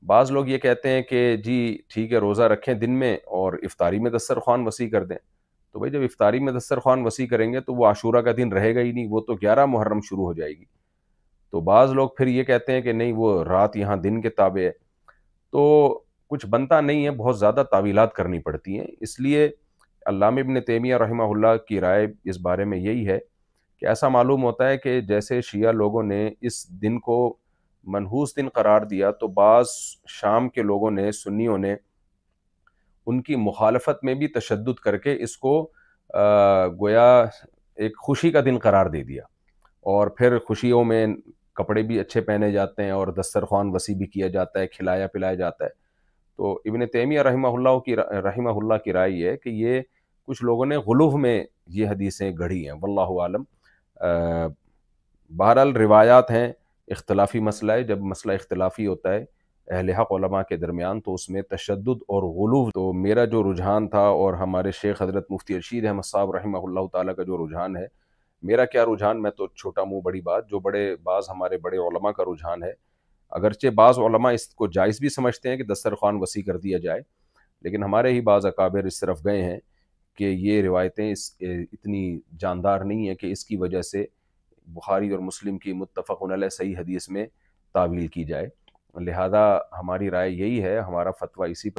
بعض لوگ یہ کہتے ہیں کہ جی ٹھیک ہے روزہ رکھیں دن میں اور افطاری میں دسترخوان وسیع کر دیں. تو بھائی جب افطاری میں دسترخوان وسیع کریں گے تو وہ عاشورہ کا دن رہے گا ہی نہیں، وہ تو 11 محرم شروع ہو جائے گی. تو بعض لوگ پھر یہ کہتے ہیں کہ نہیں وہ رات یہاں دن کے تابع ہے. تو کچھ بنتا نہیں ہے، بہت زیادہ تعویلات کرنی پڑتی ہیں. اس لیے علامہ ابن تیمیہ رحمہ اللہ کی رائے اس بارے میں یہی ہے کہ ایسا معلوم ہوتا ہے کہ جیسے شیعہ لوگوں نے اس دن کو منحوس دن قرار دیا، تو بعض شام کے لوگوں نے، سنیوں نے، ان کی مخالفت میں بھی تشدد کر کے اس کو گویا ایک خوشی کا دن قرار دے دیا. اور پھر خوشیوں میں کپڑے بھی اچھے پہنے جاتے ہیں اور دسترخوان وسیع بھی کیا جاتا ہے، کھلایا پلایا جاتا ہے. تو ابن تیمیہ رحمہ اللہ کی رائے یہ ہے کہ یہ کچھ لوگوں نے غلو میں یہ حدیثیں گڑھی ہیں، واللہ عالم. بہرحال روایات ہیں، اختلافی مسئلہ ہے. جب مسئلہ اختلافی ہوتا ہے اہل حق علماء کے درمیان تو اس میں تشدد اور غلو. تو میرا جو رجحان تھا اور ہمارے شیخ حضرت مفتی رشید احمد صاحب رحمہ اللہ تعالیٰ کا جو رجحان ہے، میرا کیا رجحان، میں تو چھوٹا منہ بڑی بات، جو بعض ہمارے بڑے علماء کا رجحان ہے. اگرچہ بعض علماء اس کو جائز بھی سمجھتے ہیں کہ دسترخوان وسیع کر دیا جائے، لیکن ہمارے ہی بعض اکابر اس طرف گئے ہیں کہ یہ روایتیں اتنی جاندار نہیں ہیں کہ اس کی وجہ سے بخاری اور مسلم کی متفق علیہ صحیح حدیث میں تعویل کی جائے. لہذا ہماری رائے یہی ہے، ہمارا فتویٰ اسی پر